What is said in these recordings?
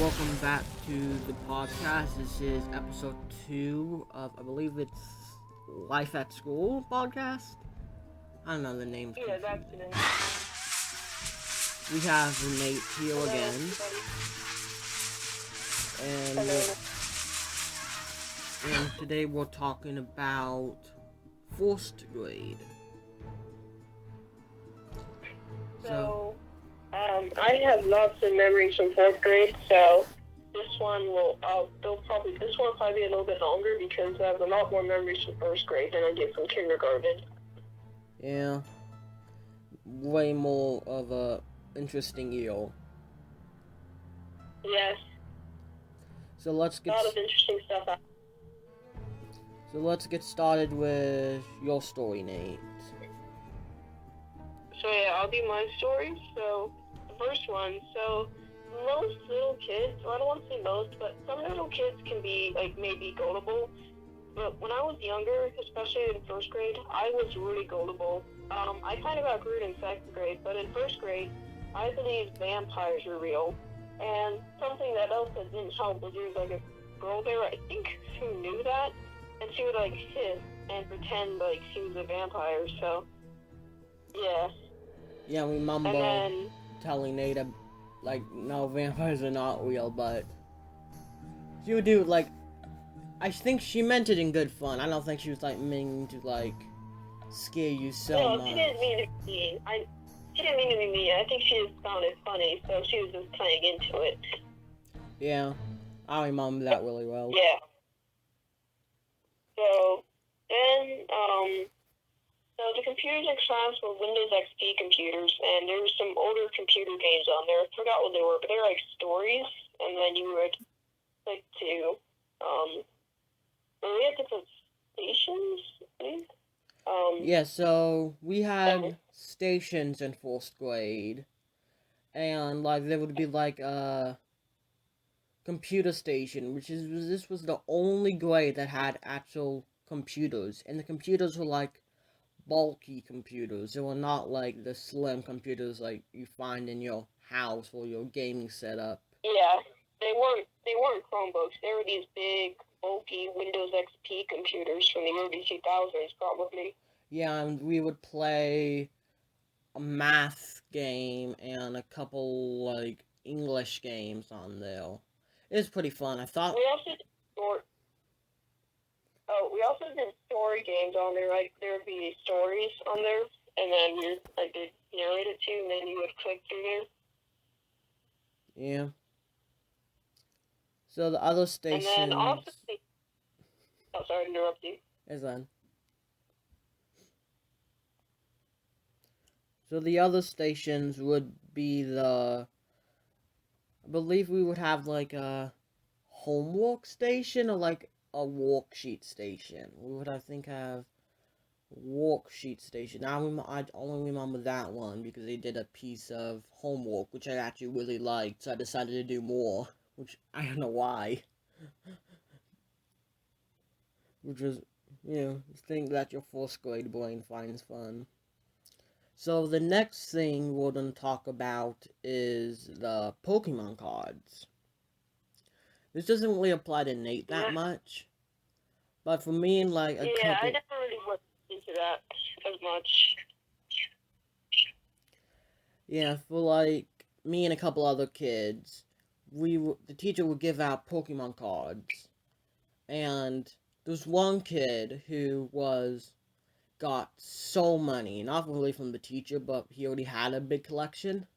welcome back to the podcast. This is episode 2 of, I believe it's Life at School podcast. I don't know the names. Yeah, that's it. We have Nate here Hello, again, everybody. and today we're talking about 4th grade. So, I have lots of memories from 4th grade, so this one will probably be a little bit longer because I have a lot more memories from 1st grade than I did from kindergarten. Yeah, way more of a interesting year. Yes, So let's a lot of interesting stuff. So let's get started with your story, Nate. So yeah, I'll do my story. So the first one. So most little kids, well, I don't want to say most, but some little kids can be like maybe gullible. But when I was younger, especially in 1st grade, I was really gullible. I kind of outgrew it in 2nd grade, but in 1st grade, I believed vampires were real. And something that else that didn't help was there was like a girl there, I think, who knew that, and she would like hiss and pretend like she was a vampire. So yeah. Yeah, we mumble telling Nate, like, no, vampires are not real, but she would do, like, I think she meant it in good fun. I don't think she was, like, meaning to, like, scare you so much. No, she didn't mean to be mean. She didn't mean to be mean. I think she just found it funny, so she was just playing into it. Yeah, I remember that really well. Yeah. So, then, so the computers in class were Windows XP computers, and there were some older computer games on there. I forgot what they were, but they were like stories, and then you would click to, we had different stations, I think. Yeah, so we had stations in 4th grade, and, like, there would be, like, a computer station, this was the only grade that had actual computers, and the computers were, like, bulky computers. They were not like the slim computers like you find in your house or your gaming setup. Yeah, they weren't Chromebooks. They were these big, bulky Windows XP computers from the early 2000s, probably. Yeah, and we would play a math game and a couple like English games on there. It was pretty fun. I thought we also did story games on there. Like there would be stories on there, and then I did narrate it too, and then you would click through there. Yeah. So the other stations. And then also, oh, sorry to interrupt you. Is then. So the other stations would be I believe we would have like a homework station or like a worksheet station. We would, I think, have worksheet station. I only remember that one because they did a piece of homework which I actually really liked, so I decided to do more, which I don't know why. Which was, the thing that your 4th grade brain finds fun. So the next thing we're going to talk about is the Pokemon cards. This doesn't really apply to Nate that much, but for me and like I never really looked into that as much. Yeah, for like me and a couple other kids, the teacher would give out Pokemon cards, and there's one kid who got so many, not really from the teacher, but he already had a big collection.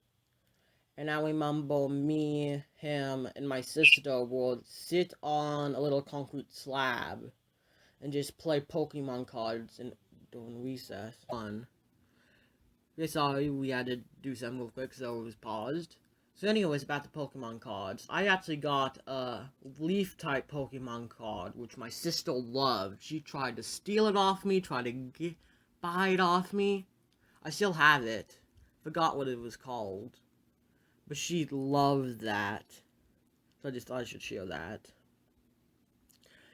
And I remember me, him, and my sister would sit on a little concrete slab and just play Pokemon cards during recess. Fun. Okay, sorry, we had to do something real quick, so it was paused. So anyways, about the Pokemon cards. I actually got a Leaf-type Pokemon card, which my sister loved. She tried to steal it off me, tried to buy it off me. I still have it. Forgot what it was called. But she loved that. So I just thought I should share that.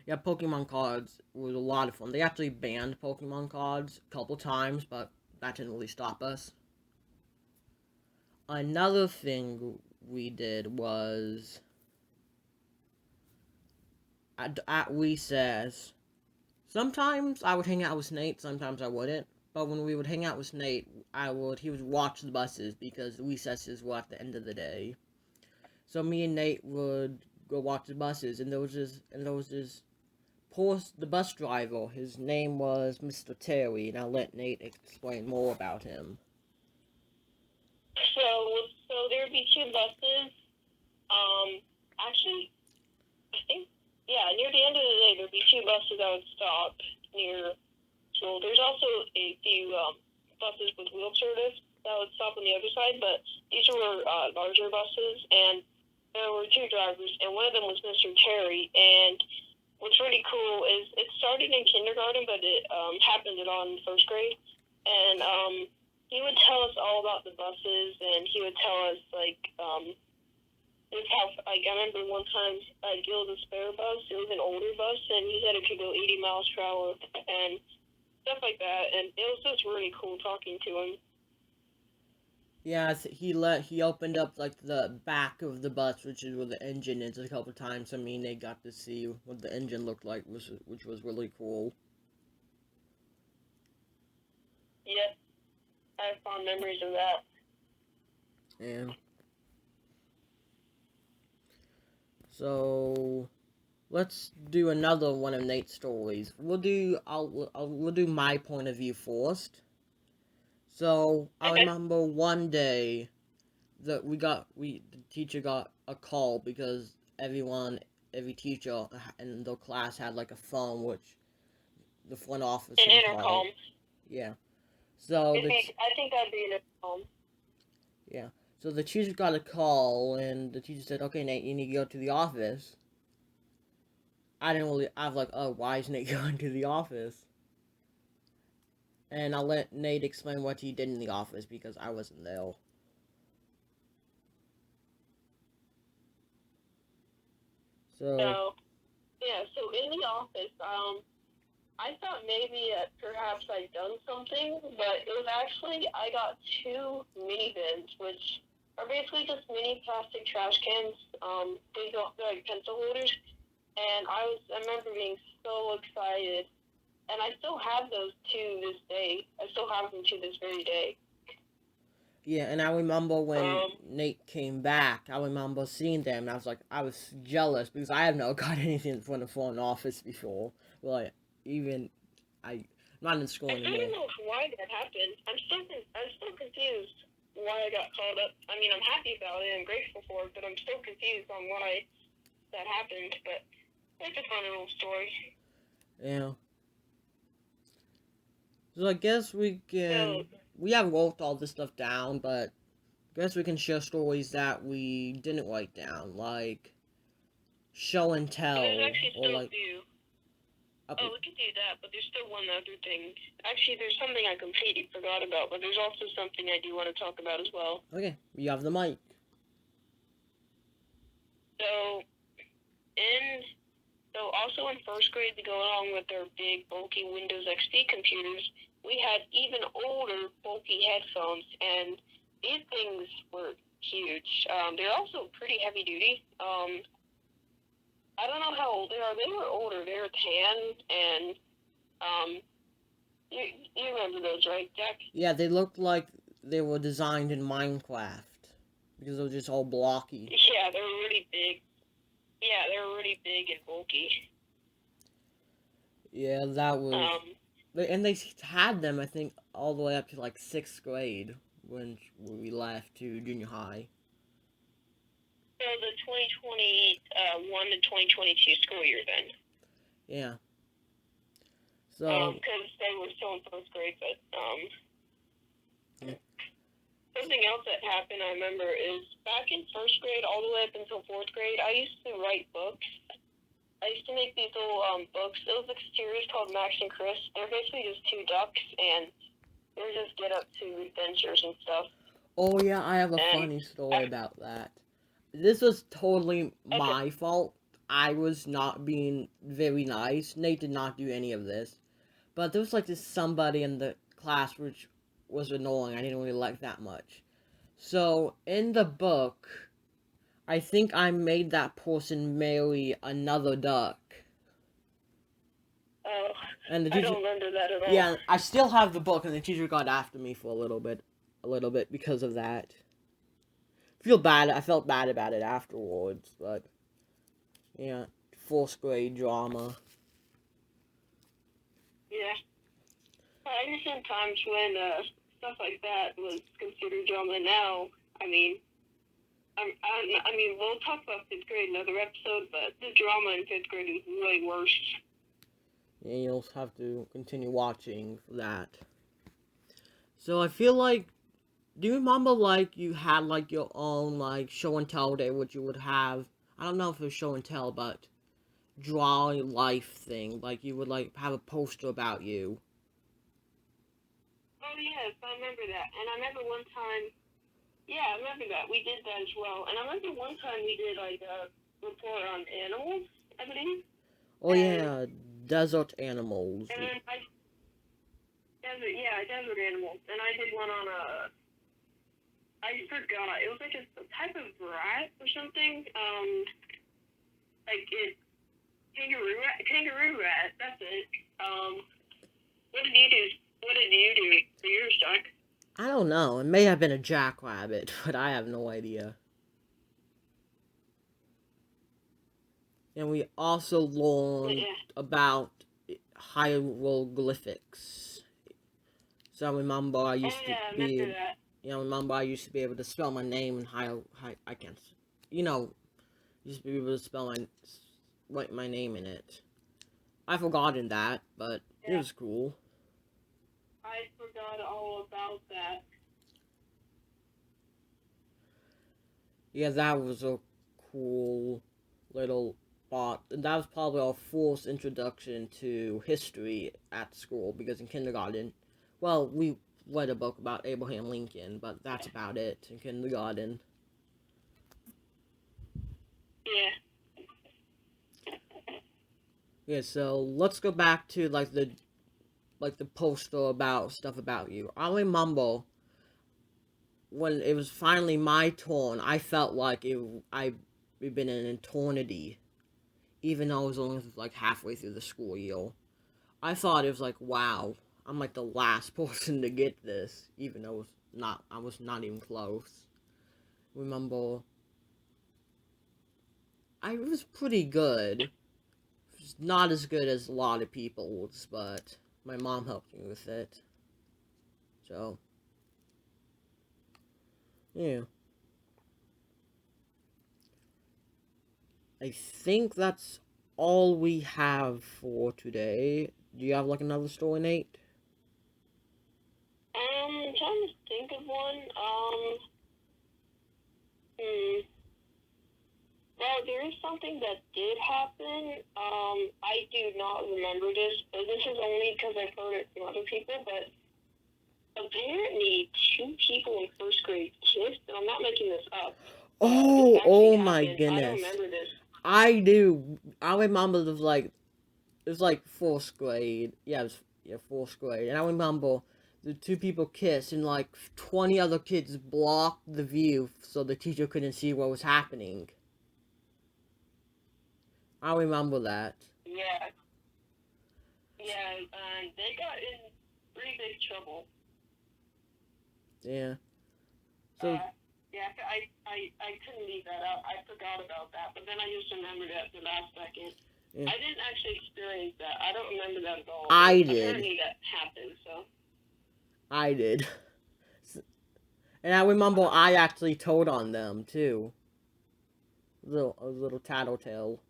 Yeah, Pokemon cards was a lot of fun. They actually banned Pokemon cards a couple times, but that didn't really stop us. Another thing we did was at recess. Sometimes I would hang out with Nate, sometimes I wouldn't. But when we would hang out with Nate, he would watch the buses because recesses were at the end of the day. So me and Nate would go watch the buses, and there was this the bus driver. His name was Mr. Terry, and I'll let Nate explain more about him. So there would be two buses. Actually, I think, yeah, near the end of the day, there'd be two buses that would stop near school. There's also a few buses with wheelchair lifts that would stop on the other side, but these were larger buses, and there were two drivers, and one of them was Mr. Terry. And what's really cool is it started in kindergarten, but it happened on first grade, and he would tell us all about the buses, and he would tell us this how, I remember one time it was a spare bus. It was an older bus, and he said it could go 80 miles per hour and stuff like that. And it was just really cool talking to him. Yeah, he opened up like the back of the bus, which is where the engine is, a couple times. I mean, they got to see what the engine looked like, which was really cool. Yeah, I have fond memories of that. Yeah. So let's do another one of Nate's stories. We'll do my point of view first. So I remember one day that the teacher got a call because every teacher in the class had like a phone, which the front office An would intercom. call. Yeah. So I think that'd be an intercom. Yeah. So the teacher got a call, and the teacher said, "Okay, Nate, you need to go to the office." I was like, "Oh, why is Nate going to the office?" And I'll let Nate explain what he did in the office because I wasn't there. So in the office, I thought maybe perhaps I'd done something, but it was actually, I got two mini bins, which are basically just mini plastic trash cans. They're like pencil holders, and I remember being so excited, and I still have those to this day. I still have them to this very day. Yeah, and I remember when Nate came back, I remember seeing them, and I was jealous because I have never got anything from the front office before. Like, I'm not in school anymore. I don't know why that happened. I'm still confused why I got called up. I mean, I'm happy about it and grateful for it, but I'm still confused on why that happened. But it's a funny little story. Yeah. So I guess we haven't wrote all this stuff down, but I guess we can share stories that we didn't write down, like show and tell, There's actually or still like. we could do that, but there's still one other thing. Actually, there's something I completely forgot about, but there's also something I do want to talk about as well. Okay, you have the mic. Also in first grade, to go along with their big, bulky Windows XP computers, we had even older, bulky headphones, and these things were huge. They're also pretty heavy duty. I don't know how old they are. They were older. They were tan, and you remember those, right, Jack? Yeah, they looked like they were designed in Minecraft because they were just all blocky. Yeah, they were really big. Yeah, they were really big and bulky. Yeah, that was. And they had them, I think, all the way up to like 6th grade when we left to junior high. So the 2021 to 2022 school year then. Yeah. So. Because they were still in first grade, but Yeah. Something else that happened, I remember, is back in first grade all the way up until 4th grade, I used to write books. I used to make these little books. Those series called Max and Chris. They're basically just two ducks, and they just get up to adventures and stuff. Oh yeah, I have a funny story about that. This was totally my fault. I was not being very nice. Nate did not do any of this. But there was like this somebody in the class which was annoying. I didn't really like that much. So in the book, I think I made that person marry another duck. And the I teacher, don't remember that at all. yeah, I still have the book, and the teacher got after me for a little bit because of that. I felt bad about it afterwards, but yeah, fourth grade drama. Yeah. I understand times when stuff like that was considered drama. Now, I mean, I mean, we'll talk about fifth grade in another episode, but the drama in fifth grade is way worse. Yeah, you'll have to continue watching for that. So I feel like, do you remember like you had like your own like show and tell day, which you would have? I don't know if it was show and tell, but draw a life thing. Like you would like have a poster about you. Oh yes, I remember that. And I remember one time, yeah, I remember that. We did that as well. And I remember one time we did like a report on animals, I believe. Oh yeah, desert animals. And then desert animals. And I did one on I forgot. It was like a type of rat or something. Like kangaroo rat. That's it. What did you do? What did you do for yours, Doc? I don't know. It may have been a jackrabbit, but I have no idea. And we also learned about hieroglyphics. So I remember I used to be. You know, remember I used to be able to spell my name in I can't. You know, used to be able to write my name in it. I've forgotten that, but it was cool. I forgot all about that. Yeah, that was a cool little thought. And that was probably our first introduction to history at school, because in kindergarten, well, we read a book about Abraham Lincoln, but that's about it in kindergarten. Yeah. Yeah, so let's go back to like the poster about stuff about you. I remember when it was finally my turn, I felt like I'd been in an eternity, even though I was only like halfway through the school year. I thought it was like, wow, I'm like the last person to get this, even though I was not even close. Remember, I was pretty good. Not as good as a lot of people's, but my mom helped me with it. So, yeah. I think that's all we have for today. Do you have like another story, Nate? I'm trying to think of one. Well, there is something that did happen. I do not remember this, but this is only because I've heard it from other people, but apparently 2 people in first grade kissed, and I'm not making this up. Oh my goodness. I don't remember this. I do. I remember it was like fourth grade. Yeah, fourth grade. And I remember the 2 people kissed, and like 20 other kids blocked the view so the teacher couldn't see what was happening. I remember that. Yeah. Yeah, and they got in pretty big trouble. Yeah. So. Yeah, I couldn't leave that out. I forgot about that, but then I just remembered it at the last second. Yeah. I didn't actually experience that. I don't remember that at all. I did. Apparently that happened, so. I did. And I remember I actually told on them, too. A little tattletale.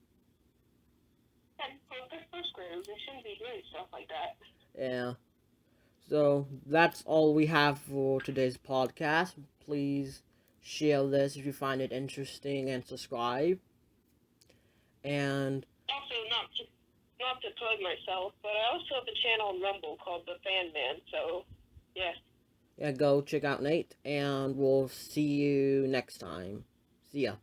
They're first graders. They shouldn't be doing stuff like that. Yeah. So, that's all we have for today's podcast. Please share this if you find it interesting, and subscribe. And also, not to plug myself, but I also have a channel on Rumble called The Fan Man, so yeah. Yeah, go check out Nate, and we'll see you next time. See ya.